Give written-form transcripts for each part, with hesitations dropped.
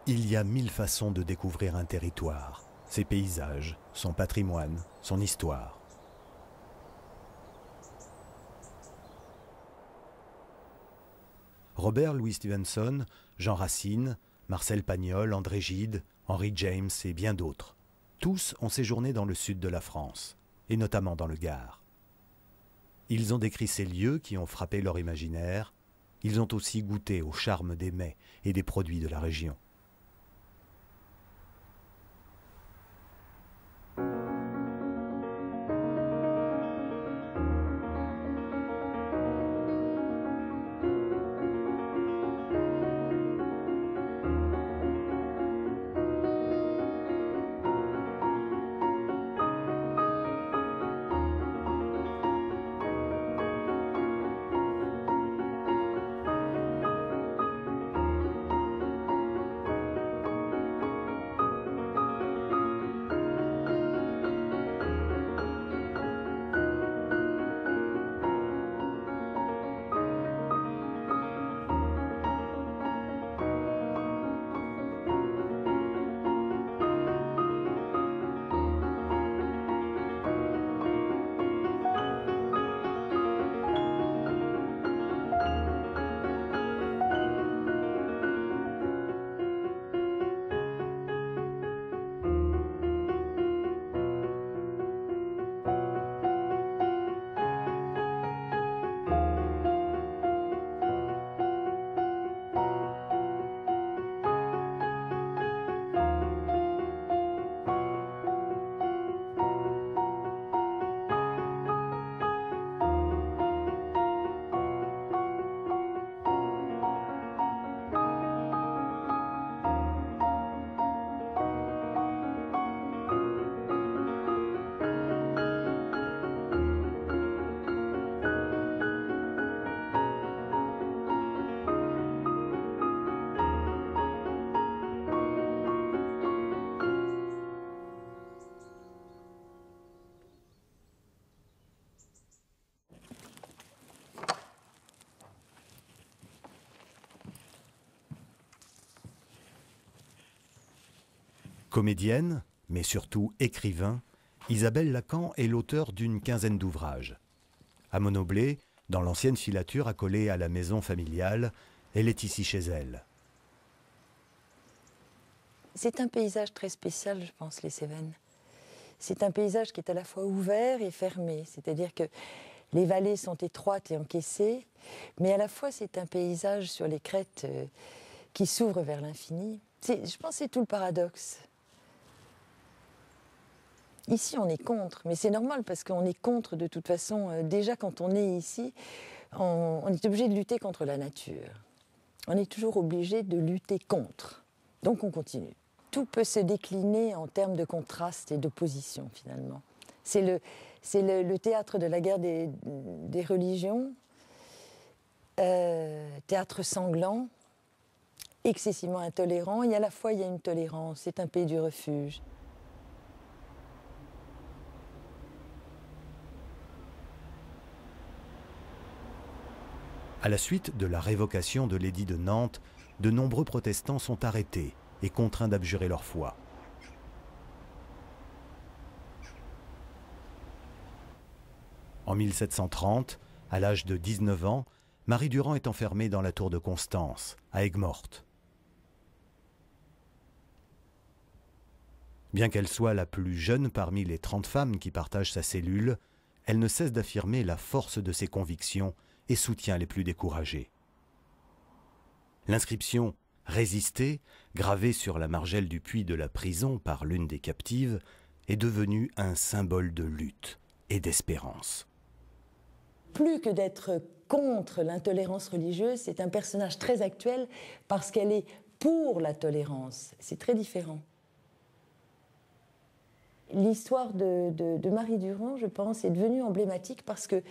Il y a 1000 façons de découvrir un territoire, ses paysages, son patrimoine, son histoire. Robert Louis Stevenson, Jean Racine, Marcel Pagnol, André Gide, Henry James et bien d'autres. Tous ont séjourné dans le sud de la France, et notamment dans le Gard. Ils ont décrit ces lieux qui ont frappé leur imaginaire. Ils ont aussi goûté au charme des mets et des produits de la région. Comédienne, mais surtout écrivain, Isabelle Lacan est l'auteure d'une quinzaine d'ouvrages. À Monoblé, dans l'ancienne filature accolée à la maison familiale, elle est ici chez elle. C'est un paysage très spécial, je pense, les Cévennes. C'est un paysage qui est à la fois ouvert et fermé, c'est-à-dire que les vallées sont étroites et encaissées, mais à la fois c'est un paysage sur les crêtes qui s'ouvre vers l'infini. Je pense que c'est tout le paradoxe. Ici, on est contre, mais c'est normal parce qu'on est contre de toute façon. Déjà, quand on est ici, on est obligé de lutter contre la nature. On est toujours obligé de lutter contre. Donc on continue. Tout peut se décliner en termes de contraste et d'opposition, finalement. C'est le théâtre de la guerre des religions, théâtre sanglant, excessivement intolérant, et à la fois il y a une tolérance, c'est un pays du refuge. À la suite de la révocation de l'édit de Nantes, de nombreux protestants sont arrêtés et contraints d'abjurer leur foi. En 1730, à l'âge de 19 ans, Marie Durand est enfermée dans la tour de Constance, à Aigues-Mortes. Bien qu'elle soit la plus jeune parmi les 30 femmes qui partagent sa cellule, elle ne cesse d'affirmer la force de ses convictions et soutient les plus découragés. L'inscription « Résister », gravée sur la margelle du puits de la prison par l'une des captives, est devenue un symbole de lutte et d'espérance. Plus que d'être contre l'intolérance religieuse, c'est un personnage très actuel parce qu'elle est pour la tolérance. C'est très différent. L'histoire de Marie Durand, je pense, est devenue emblématique parce qu'elle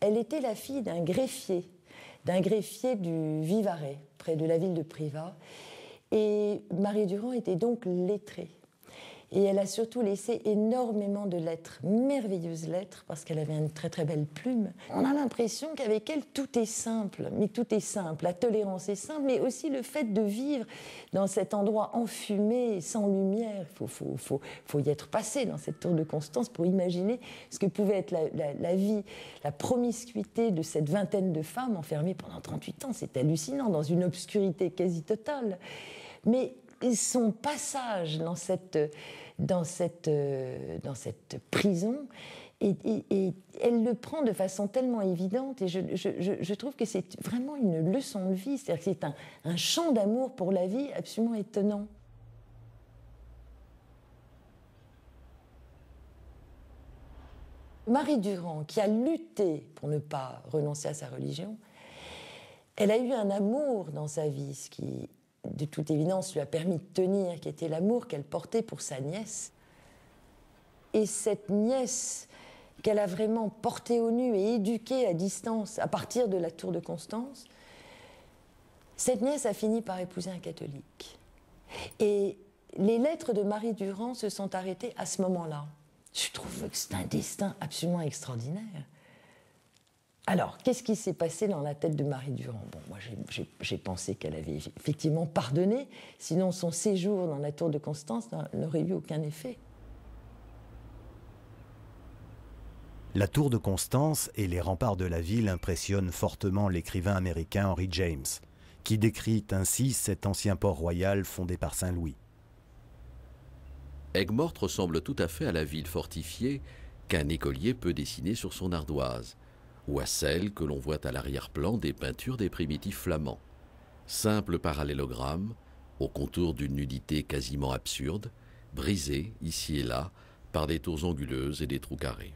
était la fille d'un greffier du Vivarais, près de la ville de Privas. Et Marie Durand était donc lettrée. Et elle a surtout laissé énormément de lettres, merveilleuses lettres, parce qu'elle avait une très très belle plume. On a l'impression qu'avec elle, tout est simple, mais tout est simple. La tolérance est simple, mais aussi le fait de vivre dans cet endroit enfumé, sans lumière. Il faut y être passé dans cette tour de Constance pour imaginer ce que pouvait être la vie, la promiscuité de cette vingtaine de femmes enfermées pendant 38 ans. C'est hallucinant, dans une obscurité quasi totale. Mais son passage dans cette prison, et elle le prend de façon tellement évidente, et je trouve que c'est vraiment une leçon de vie, c'est-à-dire que c'est un chant d'amour pour la vie absolument étonnant. Marie Durand, qui a lutté pour ne pas renoncer à sa religion, elle a eu un amour dans sa vie, ce qui, de toute évidence, lui a permis de tenir, qui était l'amour qu'elle portait pour sa nièce. Et cette nièce qu'elle a vraiment portée au nu et éduquée à distance à partir de la tour de Constance, cette nièce a fini par épouser un catholique. Et les lettres de Marie Durand se sont arrêtées à ce moment-là. Je trouve que c'est un destin absolument extraordinaire. Alors, qu'est-ce qui s'est passé dans la tête de Marie Durand? Bon, moi, j'ai pensé qu'elle avait effectivement pardonné, sinon son séjour dans la tour de Constance n'aurait eu aucun effet. La tour de Constance et les remparts de la ville impressionnent fortement l'écrivain américain Henry James, qui décrit ainsi cet ancien port royal fondé par Saint Louis. Aigues-Mortes ressemble tout à fait à la ville fortifiée qu'un écolier peut dessiner sur son ardoise, ou à celle que l'on voit à l'arrière-plan des peintures des primitifs flamands. Simple parallélogramme, au contour d'une nudité quasiment absurde, brisée ici et là par des tours anguleuses et des trous carrés.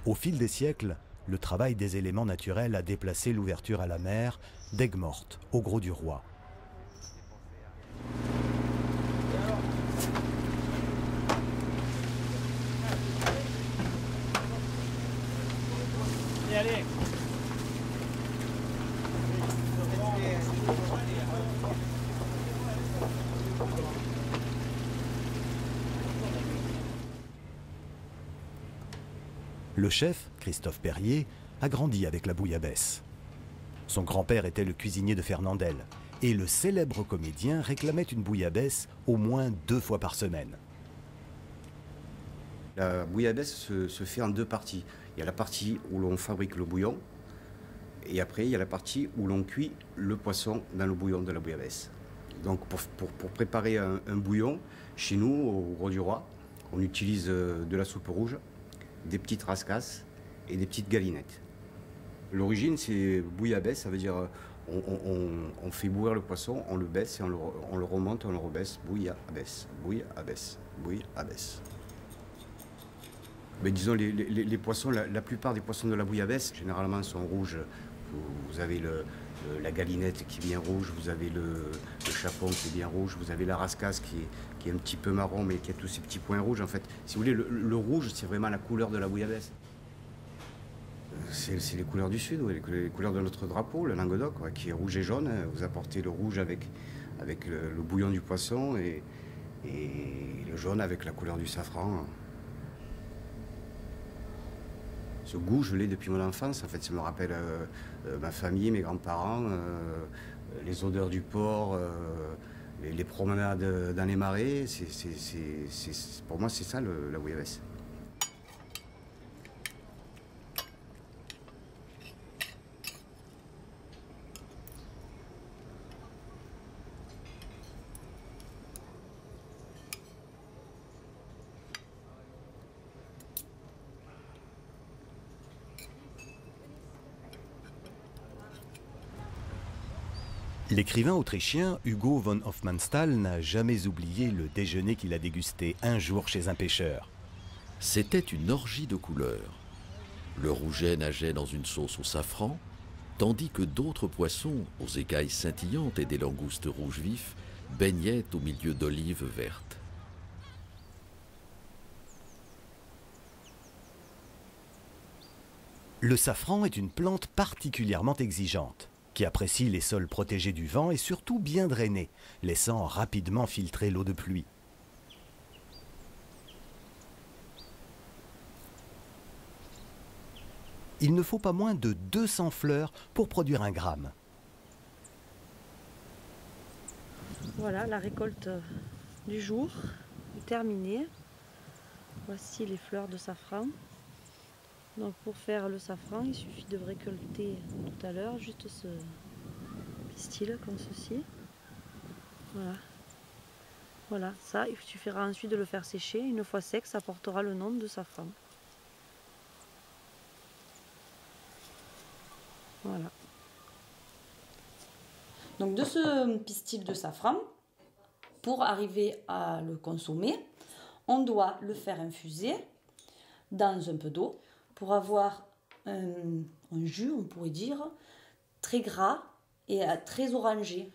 Au fil des siècles, le travail des éléments naturels a déplacé l'ouverture à la mer d'Aigues-Mortes au Grau du Roi. Allez. Le chef, Christophe Perrier, a grandi avec la bouillabaisse. Son grand-père était le cuisinier de Fernandel, et le célèbre comédien réclamait une bouillabaisse au moins 2 fois par semaine. La bouillabaisse se fait en 2 parties. Il y a la partie où l'on fabrique le bouillon, et après il y a la partie où l'on cuit le poisson dans le bouillon de la bouillabaisse. Donc pour préparer un bouillon, chez nous, au Grau du Roi, on utilise de la soupe rouge, des petites rascasses et des petites galinettes. L'origine, c'est bouillabaisse, ça veut dire on fait bouillir le poisson, on le baisse et on le remonte, on le rebaisse, bouillabaisse, bouillabaisse, bouillabaisse. Mais disons, les poissons, la plupart des poissons de la bouillabaisse, généralement, sont rouges. Vous avez la galinette qui est bien rouge, vous avez le chapon qui est bien rouge, vous avez la rascasse qui est un petit peu marron, mais qui a tous ces petits points rouges. En fait, si vous voulez, le rouge, c'est vraiment la couleur de la bouillabaisse. C'est les couleurs du Sud, ouais, les couleurs de notre drapeau, le Languedoc, ouais, qui est rouge et jaune. Vous apportez le rouge avec le bouillon du poisson et le jaune avec la couleur du safran. Ce goût, je l'ai depuis mon enfance. En fait, ça me rappelle ma famille, mes grands-parents, les odeurs du port, les promenades dans les marais. Pour moi, c'est ça la bouillabaisse. L'écrivain autrichien Hugo von Hofmannsthal n'a jamais oublié le déjeuner qu'il a dégusté un jour chez un pêcheur. C'était une orgie de couleurs. Le rouget nageait dans une sauce au safran, tandis que d'autres poissons, aux écailles scintillantes et des langoustes rouges vifs, baignaient au milieu d'olives vertes. Le safran est une plante particulièrement exigeante, qui apprécie les sols protégés du vent et surtout bien drainés, laissant rapidement filtrer l'eau de pluie. Il ne faut pas moins de 200 fleurs pour produire un gramme. Voilà, la récolte du jour est terminée. Voici les fleurs de safran. Donc pour faire le safran, il suffit de récolter tout à l'heure juste ce pistil comme ceci. Voilà. Voilà, ça, il suffira ensuite de le faire sécher. Une fois sec, ça portera le nom de safran. Voilà. Donc de ce pistil de safran, pour arriver à le consommer, on doit le faire infuser dans un peu d'eau pour avoir un jus, on pourrait dire, très gras et très orangé.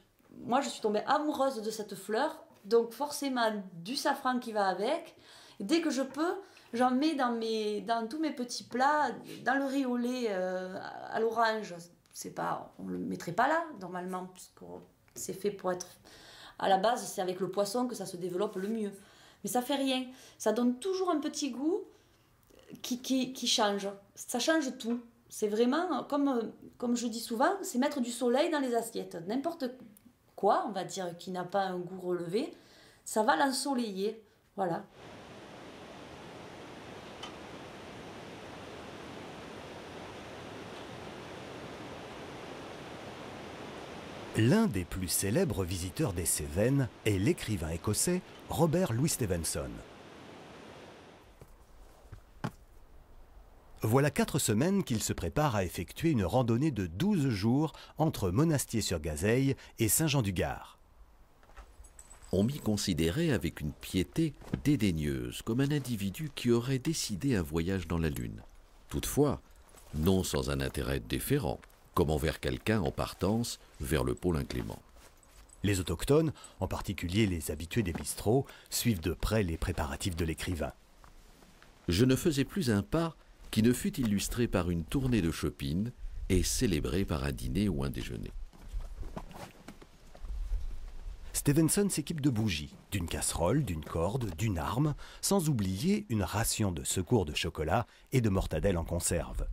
Moi, je suis tombée amoureuse de cette fleur, donc forcément du safran qui va avec. Et dès que je peux, j'en mets dans tous mes petits plats, dans le riz au lait à l'orange. On ne le mettrait pas là, normalement, parce que c'est fait pour être... À la base, c'est avec le poisson que ça se développe le mieux. Mais ça fait rien. Ça donne toujours un petit goût qui change. Ça change tout. C'est vraiment, comme je dis souvent, c'est mettre du soleil dans les assiettes. N'importe quoi, on va dire, qui n'a pas un goût relevé, ça va l'ensoleiller. Voilà. L'un des plus célèbres visiteurs des Cévennes est l'écrivain écossais Robert Louis Stevenson. Voilà 4 semaines qu'il se prépare à effectuer une randonnée de 12 jours entre Monastier-sur-Gazeille et Saint-Jean-du-Gard. On m'y considérait avec une piété dédaigneuse, comme un individu qui aurait décidé un voyage dans la Lune. Toutefois, non sans un intérêt déférent, comme envers quelqu'un en partance vers le pôle inclément. Les autochtones, en particulier les habitués des bistrots, suivent de près les préparatifs de l'écrivain. Je ne faisais plus un pas qui ne fût illustré par une tournée de shopping et célébré par un dîner ou un déjeuner. Stevenson s'équipe de bougies, d'une casserole, d'une corde, d'une arme, sans oublier une ration de secours de chocolat et de mortadelle en conserve.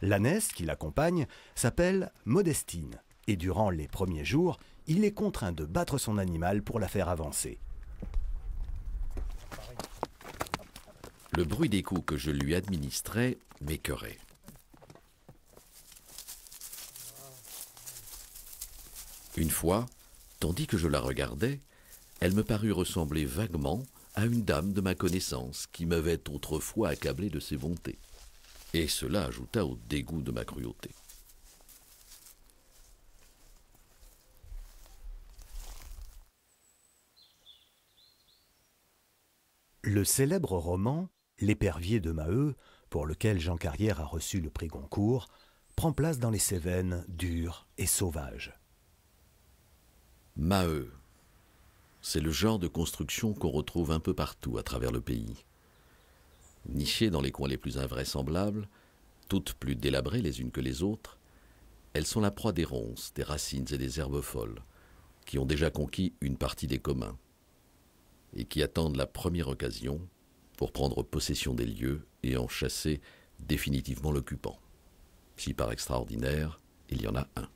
L'ânesse qui l'accompagne s'appelle Modestine et durant les premiers jours, il est contraint de battre son animal pour la faire avancer. Le bruit des coups que je lui administrais m'écœurait. Une fois, tandis que je la regardais, elle me parut ressembler vaguement à une dame de ma connaissance qui m'avait autrefois accablé de ses bontés. Et cela ajouta au dégoût de ma cruauté. Le célèbre roman « L'épervier de Maheu », pour lequel Jean Carrière a reçu le prix Goncourt, prend place dans les Cévennes dures et sauvages. Maheu, c'est le genre de construction qu'on retrouve un peu partout à travers le pays. Nichées dans les coins les plus invraisemblables, toutes plus délabrées les unes que les autres, elles sont la proie des ronces, des racines et des herbes folles, qui ont déjà conquis une partie des communs, et qui attendent la première occasion pour prendre possession des lieux et en chasser définitivement l'occupant. Si par extraordinaire, il y en a un.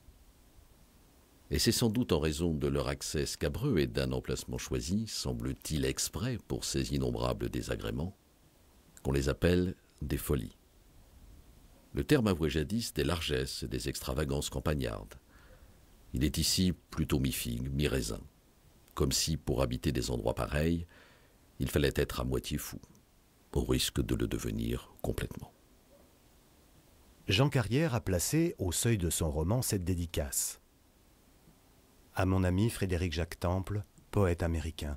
Et c'est sans doute en raison de leur accès scabreux et d'un emplacement choisi, semble-t-il exprès pour ces innombrables désagréments, qu'on les appelle des folies. Le terme avouait jadis des largesses et des extravagances campagnardes. Il est ici plutôt mi-figue, mi-raisin, comme si, pour habiter des endroits pareils, il fallait être à moitié fou, au risque de le devenir complètement. Jean Carrière a placé au seuil de son roman cette dédicace. À mon ami Frédéric Jacques Temple, poète américain.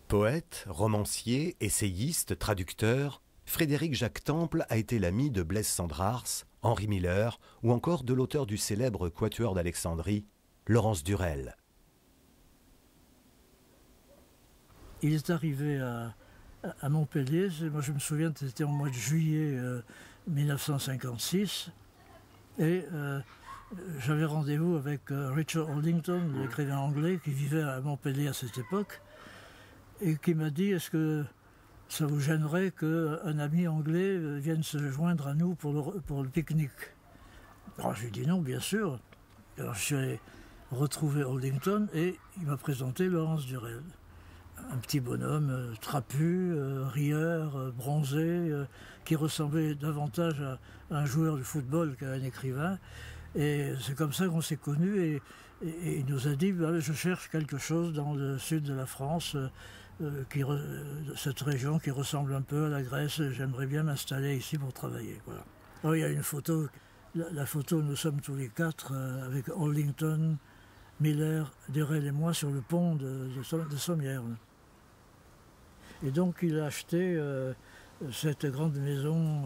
Poète, romancier, essayiste, traducteur, Frédéric Jacques Temple a été l'ami de Blaise Cendrars, Henri Miller ou encore de l'auteur du célèbre Quatuor d'Alexandrie, Laurence Durel. Il est arrivé à Montpellier, moi je me souviens, c'était au mois de juillet 1956, et j'avais rendez-vous avec Richard Holdington, l'écrivain anglais qui vivait à Montpellier à cette époque, et qui m'a dit: est-ce que ça vous gênerait qu'un ami anglais vienne se joindre à nous pour le pique-nique? Alors je lui ai dit non, bien sûr. Alors je suis allé retrouver Holdington et il m'a présenté Laurence Durel. Un petit bonhomme trapu, rieur, bronzé, qui ressemblait davantage à un joueur de football qu'à un écrivain. Et c'est comme ça qu'on s'est connus et il nous a dit: je cherche quelque chose dans le sud de la France, cette région qui ressemble un peu à la Grèce, j'aimerais bien m'installer ici pour travailler. Voilà. Alors, il y a une photo, la photo, nous sommes tous les quatre avec Holdington, Miller, Durel et moi sur le pont de Sommières. Et donc il a acheté cette grande maison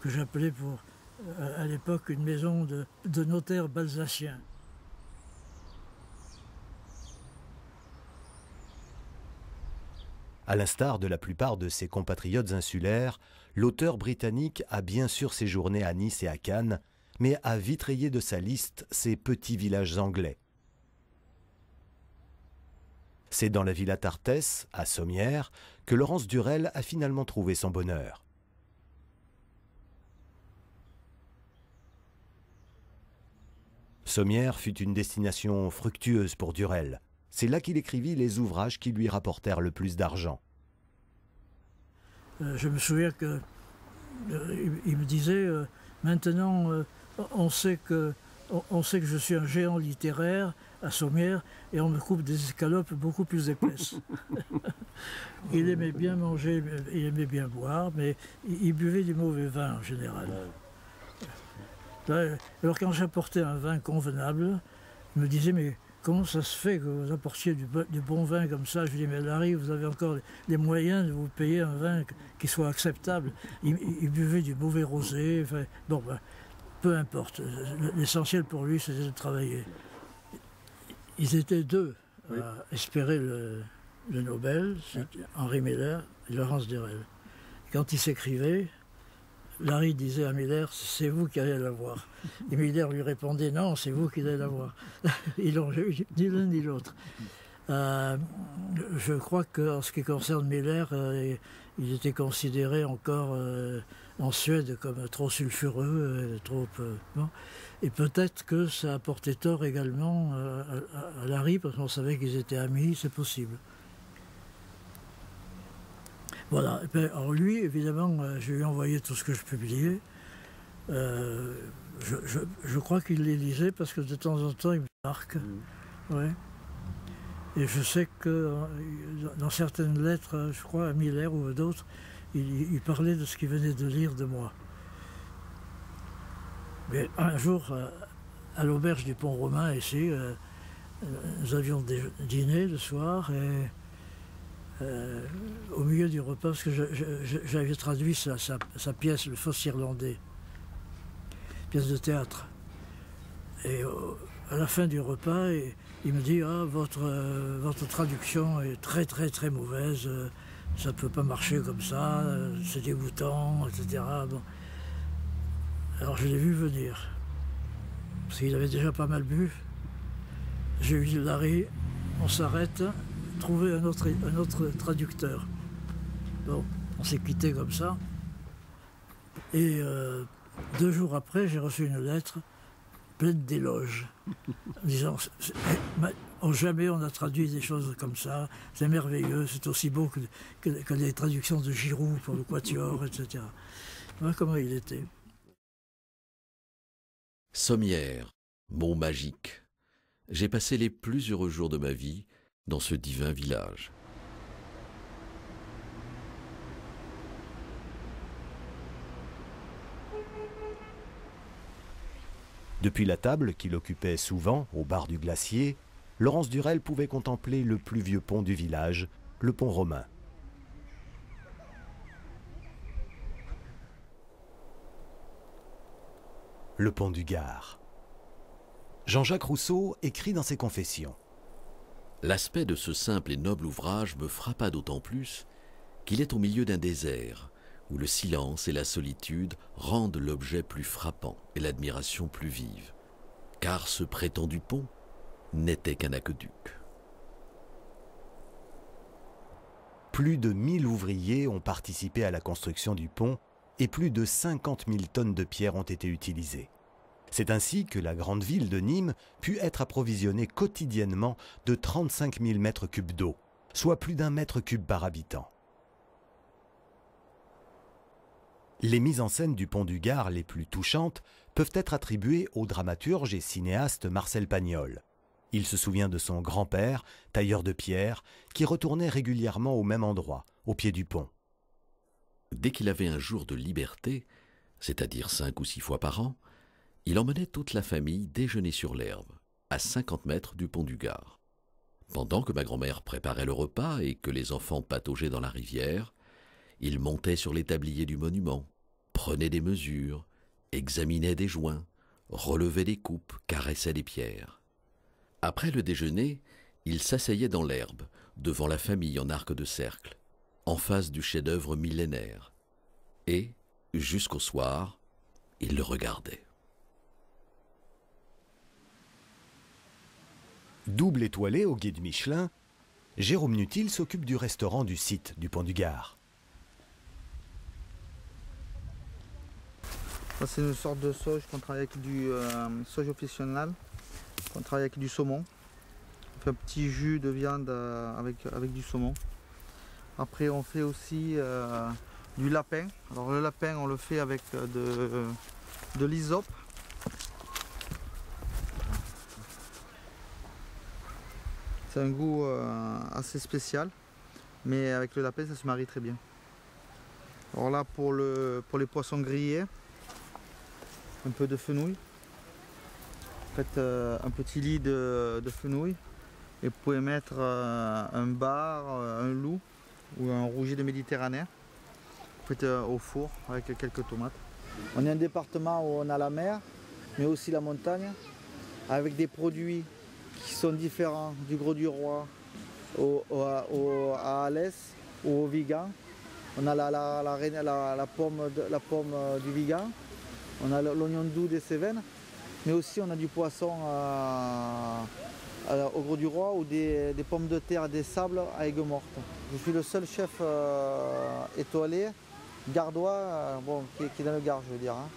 que j'appelais à l'époque une maison de notaire balsacien. À l'instar de la plupart de ses compatriotes insulaires, l'auteur britannique a bien sûr séjourné à Nice et à Cannes, mais a vite rayé de sa liste ces petits villages anglais. C'est dans la villa Tartès, à Sommières, que Laurence Durel a finalement trouvé son bonheur. Sommières fut une destination fructueuse pour Durel. C'est là qu'il écrivit les ouvrages qui lui rapportèrent le plus d'argent. Je me souviens qu'il me disait maintenant on sait que je suis un géant littéraire à Sommières et on me coupe des escalopes beaucoup plus épaisses. Il aimait bien manger, il aimait bien boire, mais il buvait du mauvais vin en général. Alors quand j'apportais un vin convenable, il me disait: mais comment ça se fait que vous apportiez du bon vin comme ça? Je lui dis: mais Larry, vous avez encore les moyens de vous payer un vin qui soit acceptable. Il buvait du mauvais rosé. Enfin, bon, peu importe. L'essentiel pour lui, c'était de travailler. Ils étaient deux à espérer le Nobel, Henri Miller et Laurence Durel. Quand ils s'écrivaient, Larry disait à Miller: c'est vous qui allez l'avoir. Et Miller lui répondait: non, c'est vous qui allez l'avoir. Ils n'ont eu ni l'un ni l'autre. Je crois qu'en ce qui concerne Miller, il était considéré encore en Suède comme trop sulfureux, trop... bon. Et peut-être que ça a porté tort également à Larry, parce qu'on savait qu'ils étaient amis, c'est possible. Voilà. Et bien, alors lui, évidemment, je lui ai envoyé tout ce que je publiais. Je crois qu'il les lisait parce que de temps en temps, il me marque. Ouais. Et je sais que dans certaines lettres, je crois à Miller ou à d'autres, il parlait de ce qu'il venait de lire de moi. Mais un jour, à l'auberge du Pont Romain, ici, nous avions dîné le soir et au milieu du repas, parce que j'avais traduit sa pièce, Le Fausse Irlandais, pièce de théâtre. Et à la fin du repas, il me dit: ah, votre traduction est très très très mauvaise, ça ne peut pas marcher comme ça, c'est dégoûtant, etc. Bon. Alors je l'ai vu venir, parce qu'il avait déjà pas mal bu. J'ai eu dit: Larry, on s'arrête, trouver un autre traducteur. Bon, on s'est quitté comme ça. Et 2 jours après, j'ai reçu une lettre pleine d'éloges, disant: jamais on a traduit des choses comme ça, c'est merveilleux, c'est aussi beau que les traductions de Giroud pour le Quatuor, etc. Voilà comment il était. Sommières, mot magique. J'ai passé les plus heureux jours de ma vie dans ce divin village. Depuis la table qu'il occupait souvent au bar du Glacier, Laurence Durel pouvait contempler le plus vieux pont du village, le pont romain. le pont du Gard. Jean-Jacques Rousseau écrit dans ses Confessions. L'aspect de ce simple et noble ouvrage me frappa d'autant plus qu'il est au milieu d'un désert où le silence et la solitude rendent l'objet plus frappant et l'admiration plus vive, car ce prétendu pont n'était qu'un aqueduc. Plus de 1000 ouvriers ont participé à la construction du pont et plus de 50 000 tonnes de pierres ont été utilisées. C'est ainsi que la grande ville de Nîmes put être approvisionnée quotidiennement de 35 000 mètres cubes d'eau, soit plus d'1 mètre cube par habitant. Les mises en scène du pont du Gard les plus touchantes peuvent être attribuées au dramaturge et cinéaste Marcel Pagnol. Il se souvient de son grand-père, tailleur de pierre, qui retournait régulièrement au même endroit, au pied du pont. Dès qu'il avait un jour de liberté, c'est-à-dire 5 ou 6 fois par an, il emmenait toute la famille déjeuner sur l'herbe, à 50 mètres du pont du Gard. Pendant que ma grand-mère préparait le repas et que les enfants pataugeaient dans la rivière, il montait sur les tabliers du monument, prenait des mesures, examinait des joints, relevait des coupes, caressait les pierres. Après le déjeuner, il s'asseyait dans l'herbe, devant la famille en arc de cercle, en face du chef-d'œuvre millénaire. Et, jusqu'au soir, il le regardait. Double étoilé au guide Michelin, Jérôme Nutil s'occupe du restaurant du site du pont du Gard. Ça, c'est une sorte de sauge qu'on travaille avec du sauge officionnel, qu'on travaille avec du saumon. On fait un petit jus de viande avec du saumon. Après on fait aussi du lapin. Alors le lapin on le fait avec de l'hysope. C'est un goût assez spécial, mais avec le lapin ça se marie très bien. Alors là pour les poissons grillés, un peu de fenouil. Faites un petit lit de fenouil et vous pouvez mettre un bar, un loup ou un rouget de Méditerranée. Vous faites au four avec quelques tomates. On est un département où on a la mer, mais aussi la montagne, avec des produits qui sont différents du Gros du Roi à Alès ou au Vigan. On a la pomme du Vigan, on a l'oignon doux des Cévennes, mais aussi on a du poisson au Gros du Roi ou des pommes de terre, des sables à aigues mortes. Je suis le seul chef étoilé gardois qui est dans le Gard, je veux dire. Hein.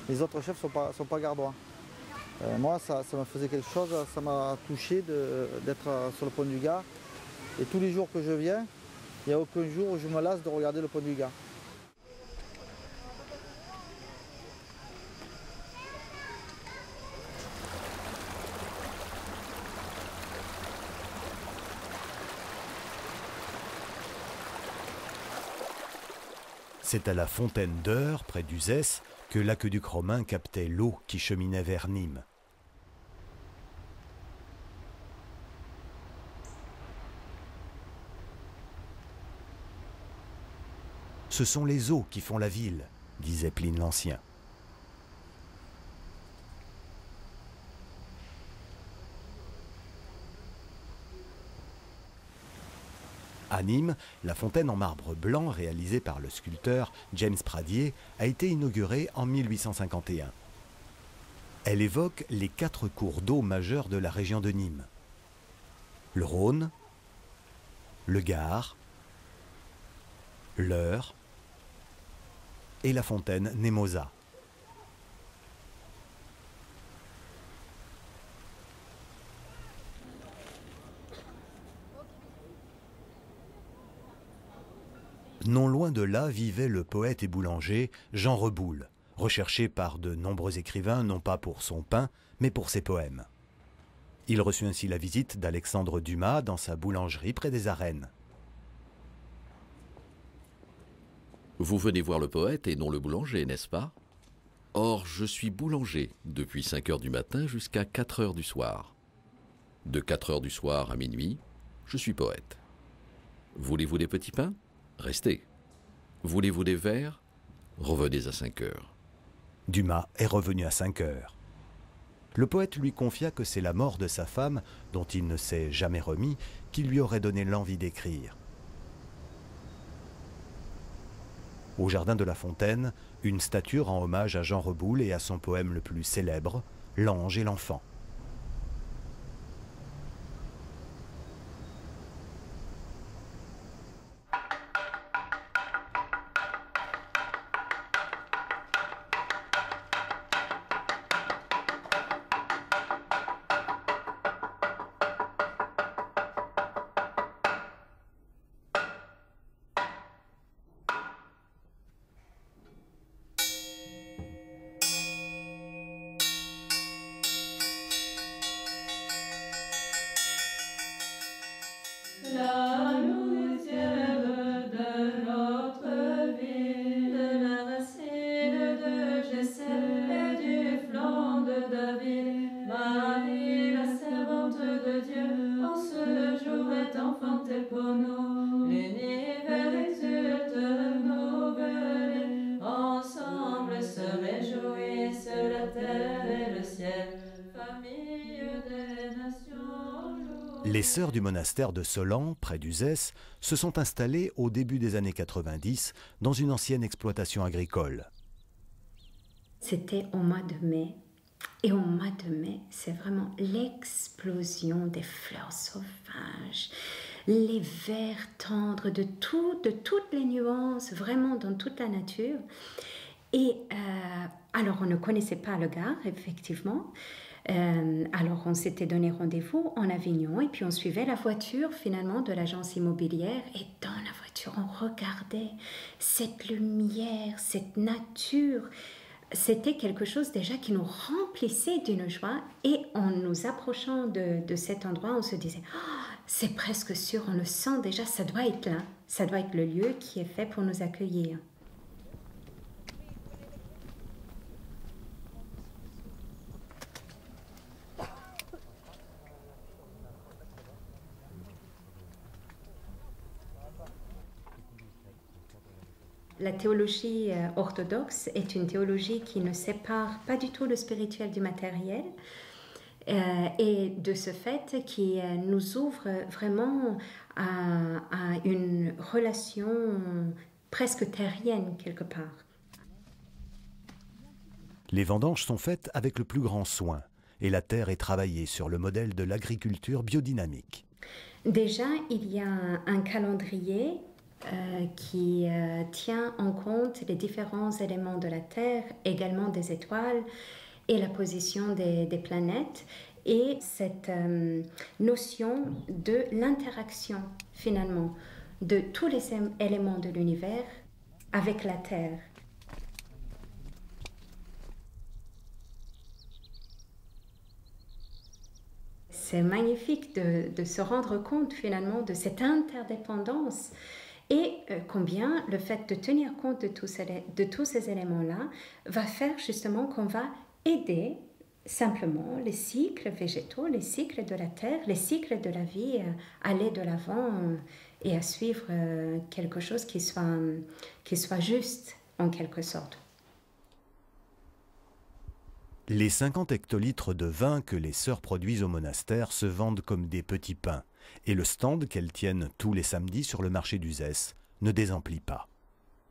Les autres chefs ne sont pas gardois. Moi, ça me faisait quelque chose, ça m'a touché d'être sur le pont du Gard. Et tous les jours que je viens, il n'y a aucun jour où je me lasse de regarder le pont du Gard. C'est à la fontaine d'Eure, près d'Uzès, que l'aqueduc romain captait l'eau qui cheminait vers Nîmes. Ce sont les eaux qui font la ville, disait Pline l'Ancien. À Nîmes, la fontaine en marbre blanc réalisée par le sculpteur James Pradier a été inaugurée en 1851. Elle évoque les 4 cours d'eau majeurs de la région de Nîmes. Le Rhône, le Gard, l'Eure et la fontaine Nemosa. Non loin de là vivait le poète et boulanger Jean Reboul, recherché par de nombreux écrivains non pas pour son pain, mais pour ses poèmes. Il reçut ainsi la visite d'Alexandre Dumas dans sa boulangerie près des Arènes. Vous venez voir le poète et non le boulanger, n'est-ce pas? Or, je suis boulanger depuis 5 heures du matin jusqu'à 4 heures du soir. De 4 heures du soir à minuit, je suis poète. Voulez-vous des petits pains? Restez. Voulez-vous des verres? Revenez à 5 heures. Dumas est revenu à 5 heures. Le poète lui confia que c'est la mort de sa femme, dont il ne s'est jamais remis, qui lui aurait donné l'envie d'écrire. Au jardin de la Fontaine, une statue rend hommage à Jean Reboul et à son poème le plus célèbre, L'Ange et l'Enfant. La litière de notre ville, de la racine de Gessel et du flanc de David, Marie, la servante de Dieu, en ce jour est enfantée pour nous. L'univers exulte renouvelé, ensemble se réjouissent la terre et le ciel, famille des nations. Les sœurs du monastère de Solan, près d'Uzès, se sont installées au début des années 90 dans une ancienne exploitation agricole. C'était au mois de mai. Et au mois de mai, c'est vraiment l'explosion des fleurs sauvages, les verts tendres de toutes les nuances, vraiment dans toute la nature. Et alors, on ne connaissait pas le Gard, effectivement. Alors on s'était donné rendez-vous en Avignon et puis on suivait la voiture finalement de l'agence immobilière et dans la voiture on regardait cette lumière, cette nature. C'était quelque chose déjà qui nous remplissait d'une joie et en nous approchant de cet endroit on se disait oh, c'est presque sûr, on le sent déjà, ça doit être là, ça doit être le lieu qui est fait pour nous accueillir. La théologie orthodoxe est une théologie qui ne sépare pas du tout le spirituel du matériel et de ce fait qui nous ouvre vraiment à une relation presque terrienne quelque part. Les vendanges sont faites avec le plus grand soin et la terre est travaillée sur le modèle de l'agriculture biodynamique. Déjà, il y a un calendrier qui tient en compte les différents éléments de la Terre, également des étoiles et la position des planètes et cette notion de l'interaction finalement de tous les éléments de l'univers avec la Terre. C'est magnifique de se rendre compte finalement de cette interdépendance et combien le fait de tenir compte de tous ces éléments-là va faire justement qu'on va aider simplement les cycles végétaux, les cycles de la terre, les cycles de la vie à aller de l'avant et à suivre quelque chose qui soit juste en quelque sorte. Les 50 hectolitres de vin que les sœurs produisent au monastère se vendent comme des petits pains, et le stand qu'elles tiennent tous les samedis sur le marché d'Uzès ne désemplit pas.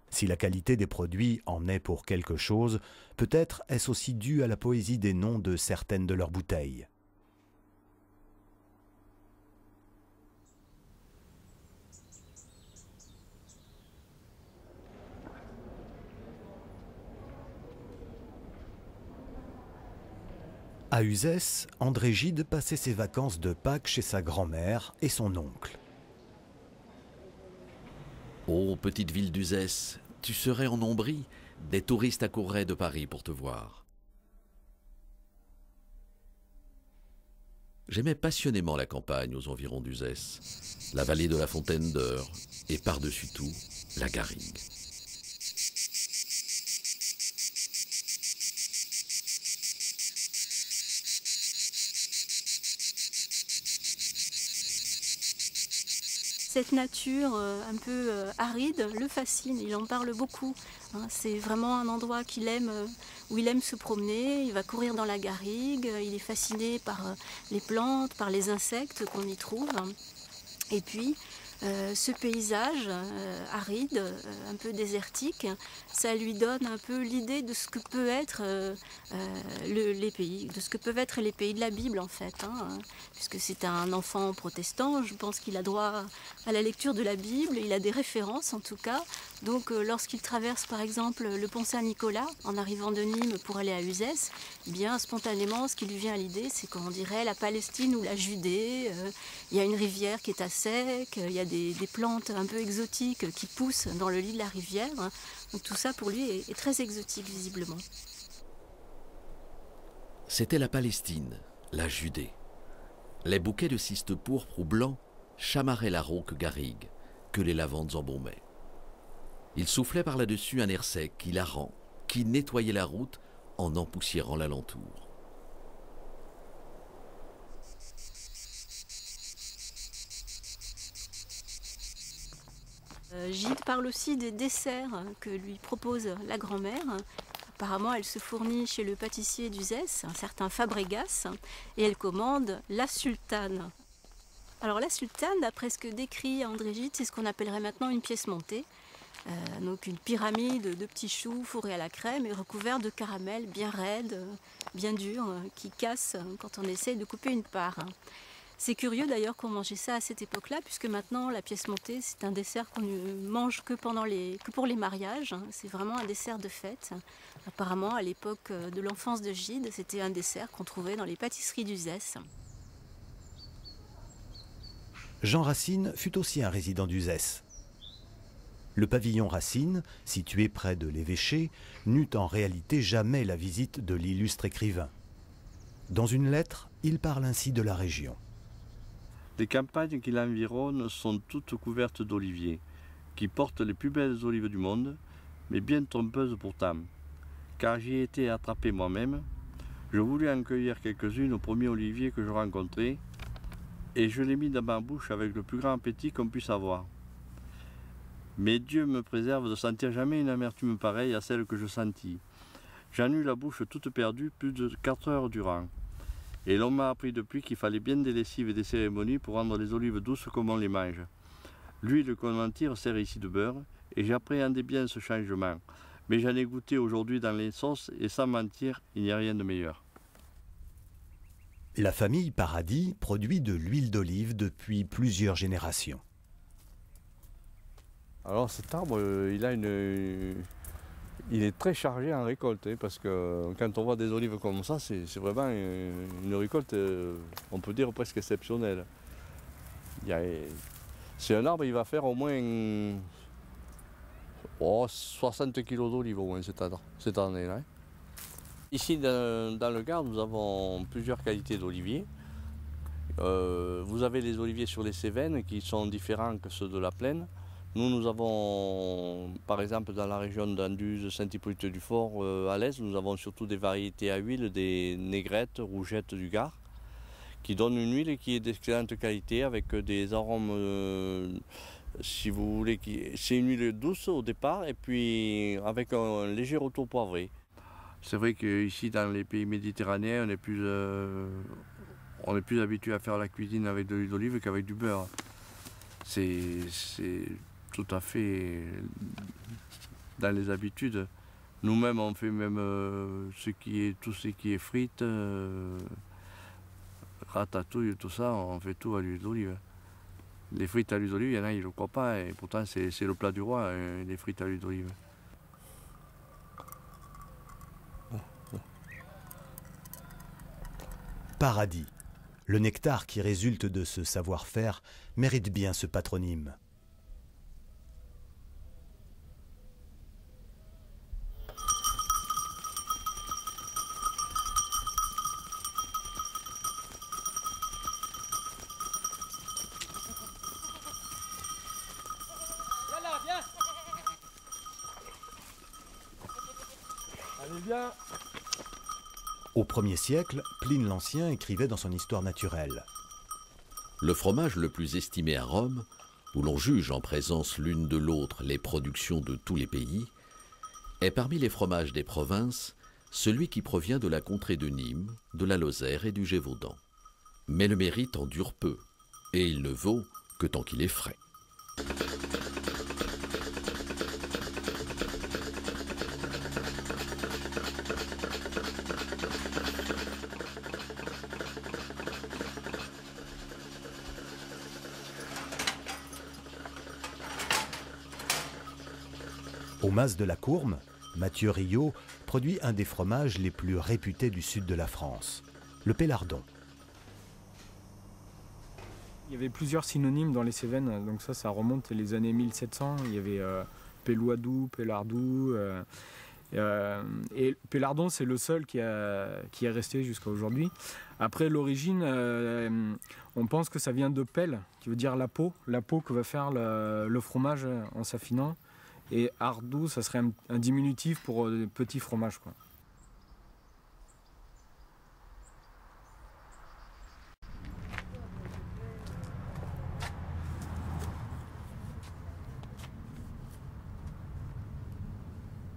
Si la qualité des produits en est pour quelque chose, peut-être est-ce aussi dû à la poésie des noms de certaines de leurs bouteilles. À Uzès, André Gide passait ses vacances de Pâques chez sa grand-mère et son oncle. Ô petite ville d'Uzès, tu serais en Ombrie, des touristes accourraient de Paris pour te voir. J'aimais passionnément la campagne aux environs d'Uzès, la vallée de la Fontaine d'Eure et par-dessus tout, la Garrigue. Cette nature un peu aride le fascine, il en parle beaucoup. hein. C'est vraiment un endroit qu'il aime, où il aime se promener. Il va courir dans la garrigue, il est fasciné par les plantes, par les insectes qu'on y trouve. Et puis, ce paysage aride, un peu désertique, ça lui donne un peu l'idée de ce que peut être les pays, de ce que peuvent être les pays de la Bible en fait, hein, puisque c'est un enfant protestant, je pense qu'il a droit à la lecture de la Bible, il a des références en tout cas, donc lorsqu'il traverse par exemple le pont Saint-Nicolas en arrivant de Nîmes pour aller à Uzès, eh bien spontanément ce qui lui vient à l'idée c'est qu'on dirait la Palestine ou la Judée, il y a une rivière qui est à sec, il y a des plantes un peu exotiques qui poussent dans le lit de la rivière. Donc tout ça pour lui est très exotique visiblement. C'était la Palestine, la Judée. Les bouquets de cystes pourpres ou blancs chamaraient la rauque garrigue que les lavandes embaumaient. Il soufflait par là-dessus un air sec, hilarant, qui nettoyait la route en empoussiérant l'alentour. Gide parle aussi des desserts que lui propose la grand-mère. Apparemment, elle se fournit chez le pâtissier d'Uzès, un certain Fabregas, et elle commande la sultane. Alors la sultane, d'après ce que décrit André Gide, c'est ce qu'on appellerait maintenant une pièce montée. Donc une pyramide de petits choux fourrés à la crème et recouverts de caramel bien raide, bien dur, qui casse quand on essaye de couper une part. C'est curieux d'ailleurs qu'on mangeait ça à cette époque-là, puisque maintenant la pièce montée, c'est un dessert qu'on ne mange que pour les mariages. C'est vraiment un dessert de fête. Apparemment, à l'époque de l'enfance de Gide, c'était un dessert qu'on trouvait dans les pâtisseries d'Uzès. Jean Racine fut aussi un résident d'Uzès. Le pavillon Racine, situé près de l'évêché, n'eut en réalité jamais la visite de l'illustre écrivain. Dans une lettre, il parle ainsi de la région. Les campagnes qui l'environnent sont toutes couvertes d'oliviers, qui portent les plus belles olives du monde, mais bien trompeuses pourtant. Car j'y ai été attrapé moi-même, je voulus en cueillir quelques-unes au premier olivier que je rencontrai, et je l'ai mis dans ma bouche avec le plus grand appétit qu'on puisse avoir. Mais Dieu me préserve de sentir jamais une amertume pareille à celle que je sentis. J'en eus la bouche toute perdue plus de 4 heures durant. Et l'on m'a appris depuis qu'il fallait bien des lessives et des cérémonies pour rendre les olives douces comme on les mange. L'huile qu'on en tire sert ici de beurre, et j'appréhendais bien ce changement. Mais j'en ai goûté aujourd'hui dans les sauces, et sans mentir, il n'y a rien de meilleur. La famille Paradis produit de l'huile d'olive depuis plusieurs générations. Alors cet arbre, il est très chargé en récolte, hein, parce que quand on voit des olives comme ça, c'est vraiment une récolte, on peut dire presque exceptionnelle. C'est un arbre, il va faire au moins 60 kg d'olives au moins cette année-là. Hein. Ici dans le Gard, nous avons plusieurs qualités d'oliviers. Vous avez les oliviers sur les Cévennes qui sont différents que ceux de la plaine. Nous avons, par exemple, dans la région d'Anduze, Saint-Hippolyte-du-Fort, à l'est, nous avons surtout des variétés à huile, des négrettes, rougettes du Gard, qui donnent une huile qui est d'excellente qualité, avec des arômes, si vous voulez, c'est une huile douce au départ, et puis avec un léger retour poivré. C'est vrai qu'ici, dans les pays méditerranéens, on est plus habitué à faire la cuisine avec de l'huile d'olive qu'avec du beurre. C'est tout à fait dans les habitudes. Nous-mêmes, on fait même tout ce qui est frites, ratatouille, tout ça, on fait tout à l'huile d'olive. Les frites à l'huile d'olive, il y en a, ils ne le croient pas, et pourtant c'est le plat du roi, les frites à l'huile d'olive. Paradis. Le nectar qui résulte de ce savoir-faire mérite bien ce patronyme. Allez, viens. Au 1er siècle, Pline l'Ancien écrivait dans son Histoire naturelle. Le fromage le plus estimé à Rome, où l'on juge en présence l'une de l'autre les productions de tous les pays, est parmi les fromages des provinces celui qui provient de la contrée de Nîmes, de la Lozère et du Gévaudan. Mais le mérite en dure peu, et il ne vaut que tant qu'il est frais. Au Mas de la Courme, Mathieu Riot produit un des fromages les plus réputés du sud de la France, le Pélardon. Il y avait plusieurs synonymes dans les Cévennes, donc ça remonte les années 1700. Il y avait Péloidou, Pélardou. Et Pélardon, c'est le seul qui est resté jusqu'à aujourd'hui. Après, l'origine, on pense que ça vient de pelle, qui veut dire la peau que va faire le fromage en s'affinant. Et ardou, ça serait un diminutif pour petit fromage, quoi.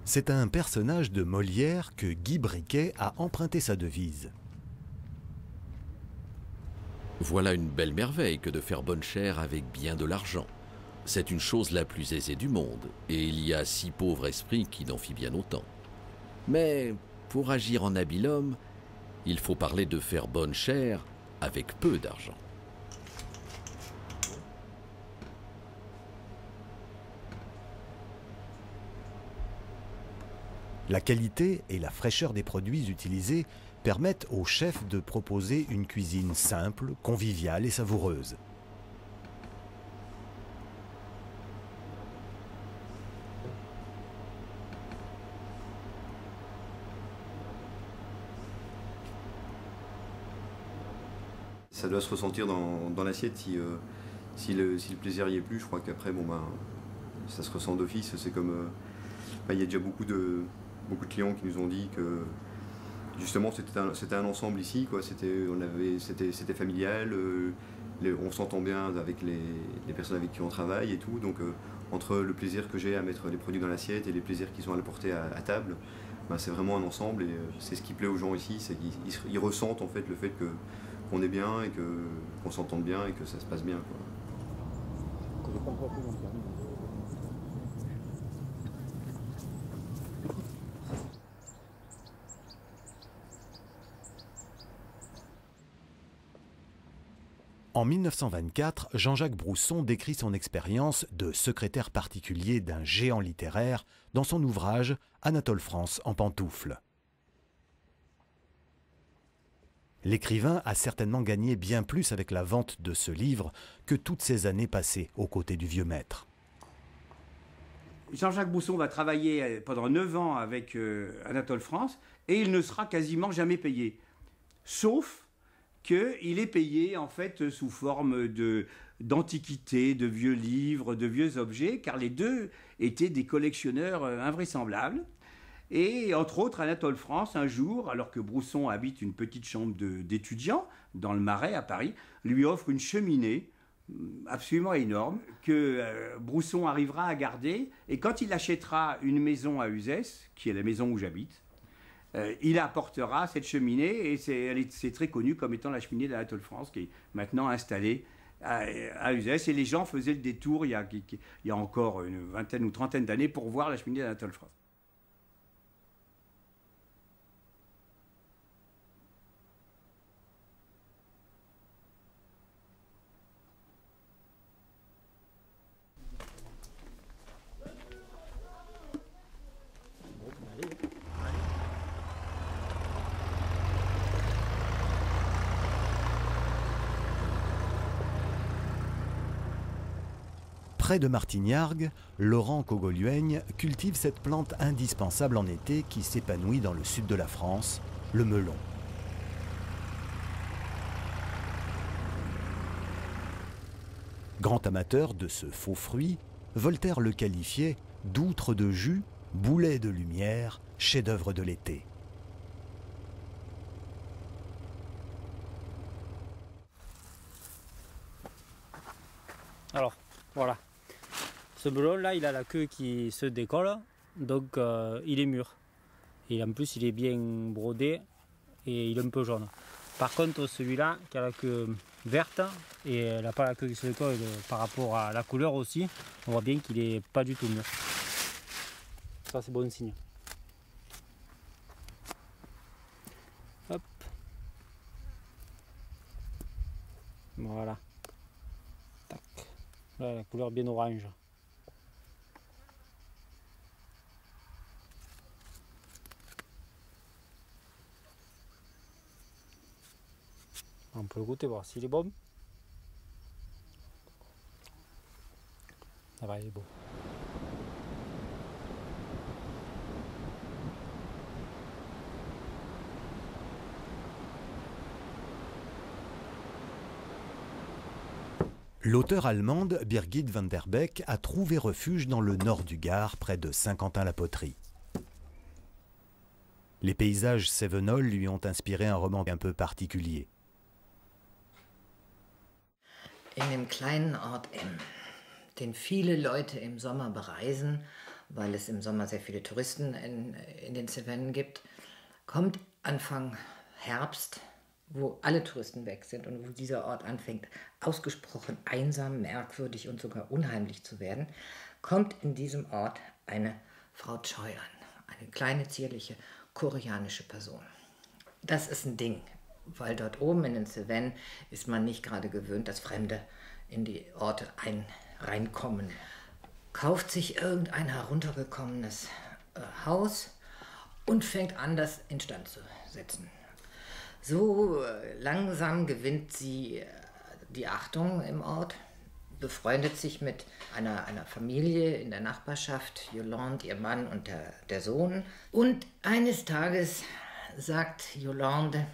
C'est à un personnage de Molière que Guy Briquet a emprunté sa devise. Voilà une belle merveille que de faire bonne chère avec bien de l'argent. C'est une chose la plus aisée du monde, et il y a si pauvre esprit qui n'en fit bien autant. Mais pour agir en habile homme, il faut parler de faire bonne chère avec peu d'argent. La qualité et la fraîcheur des produits utilisés permettent au chef de proposer une cuisine simple, conviviale et savoureuse. Ça doit se ressentir dans l'assiette si le plaisir y est plus. Je crois qu'après, ça se ressent d'office. C'est comme, il y a déjà beaucoup de clients qui nous ont dit que justement c'était un ensemble ici, quoi. C'était familial. On s'entend bien avec les personnes avec qui on travaille et tout. Donc entre le plaisir que j'ai à mettre les produits dans l'assiette et les plaisirs qui sont à la portée à table, c'est vraiment un ensemble et c'est ce qui plaît aux gens ici. C'est qu'ils ressentent en fait le fait qu'on est bien et qu'on s'entende bien et que ça se passe bien, quoi. En 1924, Jean-Jacques Brousson décrit son expérience de secrétaire particulier d'un géant littéraire dans son ouvrage « Anatole France en pantoufles ». L'écrivain a certainement gagné bien plus avec la vente de ce livre que toutes ces années passées aux côtés du vieux maître. Jean-Jacques Brousson va travailler pendant 9 ans avec Anatole France et il ne sera quasiment jamais payé. Sauf qu'il est payé en fait sous forme d'antiquités, de vieux livres, de vieux objets, car les deux étaient des collectionneurs invraisemblables. Et entre autres, Anatole France, un jour, alors que Brousson habite une petite chambre d'étudiant dans le Marais à Paris, lui offre une cheminée absolument énorme que Brousson arrivera à garder. Et quand il achètera une maison à Uzès, qui est la maison où j'habite, il apportera cette cheminée et c'est très connu comme étant la cheminée d'Anatole France qui est maintenant installée à Uzès. Et les gens faisaient le détour il y a encore une vingtaine ou trentaine d'années pour voir la cheminée d'Anatole France. Près de Martignargues, Laurent Cogolueigne cultive cette plante indispensable en été qui s'épanouit dans le sud de la France, le melon. Grand amateur de ce faux fruit, Voltaire le qualifiait d'outre de jus, boulet de lumière, chef-d'œuvre de l'été. Alors, voilà. Ce melon là, il a la queue qui se décolle donc il est mûr. Et en plus, il est bien brodé et il est un peu jaune. Par contre, celui-là, qui a la queue verte, et elle n'a pas la queue qui se décolle par rapport à la couleur aussi, on voit bien qu'il n'est pas du tout mûr. Ça, c'est bon signe. Hop. Voilà. Tac. Là, la couleur bien orange. On peut le goûter, voir s'il est bon. Ça va, il est beau. L'auteure allemande Birgit van der Beek a trouvé refuge dans le nord du Gard, près de Saint-Quentin-la-Poterie. Les paysages cévenols lui ont inspiré un roman un peu particulier. In dem kleinen Ort Emm, den viele Leute im Sommer bereisen, weil es im Sommer sehr viele Touristen in den Cevennen gibt, kommt Anfang Herbst, wo alle Touristen weg sind und wo dieser Ort anfängt, ausgesprochen einsam, merkwürdig und sogar unheimlich zu werden, kommt in diesem Ort eine Frau Choi an, eine kleine, zierliche, koreanische Person. Das ist ein Ding. Weil dort oben in den Cevennen ist man nicht gerade gewöhnt, dass Fremde in die Orte reinkommen. Kauft sich irgendein heruntergekommenes Haus und fängt an, das instand zu setzen. So langsam gewinnt sie die Achtung im Ort, befreundet sich mit einer Familie in der Nachbarschaft, Yolande, ihr Mann und der Sohn. Und eines Tages sagt Yolande,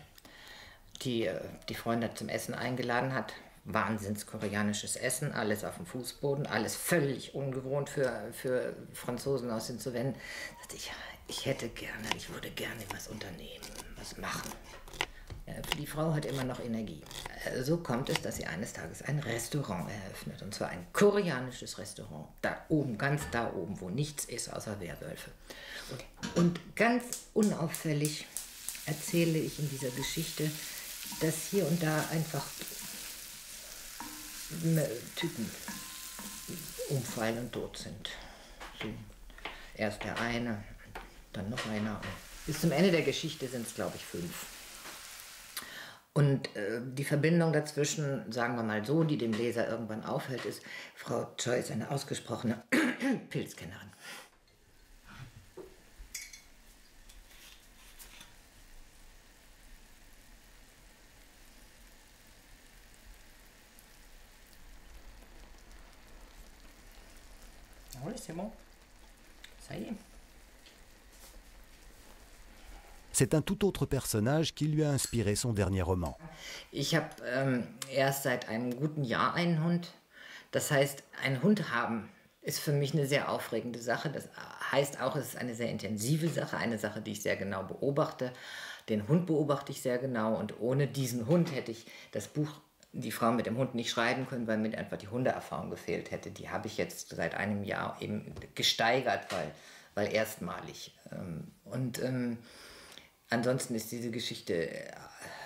die Freunde zum Essen eingeladen hat. Wahnsinns koreanisches Essen, alles auf dem Fußboden, alles völlig ungewohnt für Franzosen aus den Cevennen. Ich würde gerne was unternehmen, was machen. Die Frau hat immer noch Energie. So kommt es, dass sie eines Tages ein Restaurant eröffnet. Und zwar ein koreanisches Restaurant. Da oben, ganz da oben, wo nichts ist außer Werwölfe. Und ganz unauffällig erzähle ich in dieser Geschichte, dass hier und da einfach Typen umfallen und tot sind. So, erst der eine, dann noch einer. Bis zum Ende der Geschichte sind es, glaube ich, 5. Und die Verbindung dazwischen, sagen wir mal so, die dem Leser irgendwann auffällt, ist, Frau Choi ist eine ausgesprochene Pilzkennerin. Oui, c'est bon. Ça y est. C'est un tout autre personnage qui lui a inspiré son dernier roman. Ich habe erst seit einem guten Jahr einen Hund. Das heißt, einen Hund haben ist für mich eine sehr aufregende Sache. Das heißt auch, es ist eine sehr intensive Sache, eine Sache, die ich sehr genau beobachte. Den Hund beobachte ich sehr genau und ohne diesen Hund hätte ich das Buch Die Frau mit dem Hund nicht schreiben können, weil mir einfach die Hundeerfahrung gefehlt hätte. Die habe ich jetzt seit einem Jahr eben gesteigert, weil erstmalig. Ansonsten ist diese Geschichte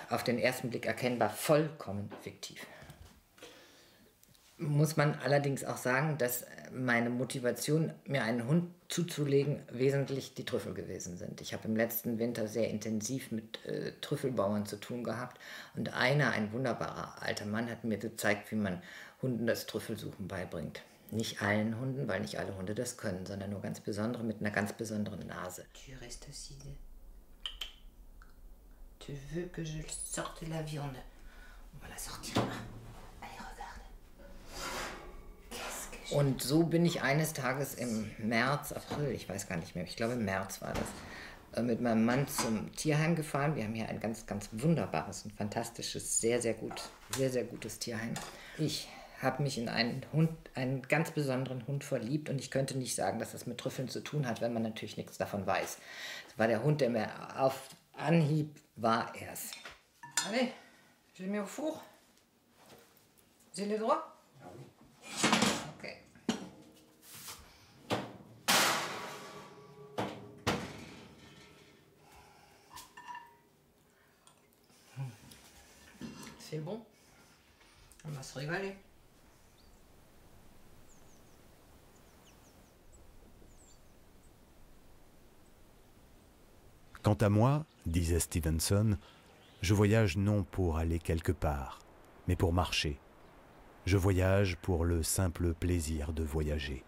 auf den ersten Blick erkennbar vollkommen fiktiv. Muss man allerdings auch sagen, dass meine Motivation, mir einen Hund zuzulegen, wesentlich die Trüffel gewesen sind. Ich habe im letzten Winter sehr intensiv mit Trüffelbauern zu tun gehabt und ein wunderbarer alter Mann, hat mir gezeigt, wie man Hunden das Trüffelsuchen beibringt. Nicht allen Hunden, weil nicht alle Hunde das können, sondern nur ganz besondere mit einer ganz besonderen Nase. Tu restes assise. Tu veux que je sorte la viande? On va la sortir. Und so bin ich eines Tages im März, April, ich weiß gar nicht mehr, ich glaube im März war das, mit meinem Mann zum Tierheim gefahren. Wir haben hier ein ganz, ganz wunderbares und fantastisches, sehr, sehr gutes Tierheim. Ich habe mich in einen ganz besonderen Hund verliebt und ich könnte nicht sagen, dass das mit Trüffeln zu tun hat, wenn man natürlich nichts davon weiß. Das war der Hund, der mir auf Anhieb war erst. Allez, je mets au four. J'ai le droit? Okay. C'est bon. On va se régaler. Quant à moi, disait Stevenson, je voyage non pour aller quelque part, mais pour marcher. Je voyage pour le simple plaisir de voyager.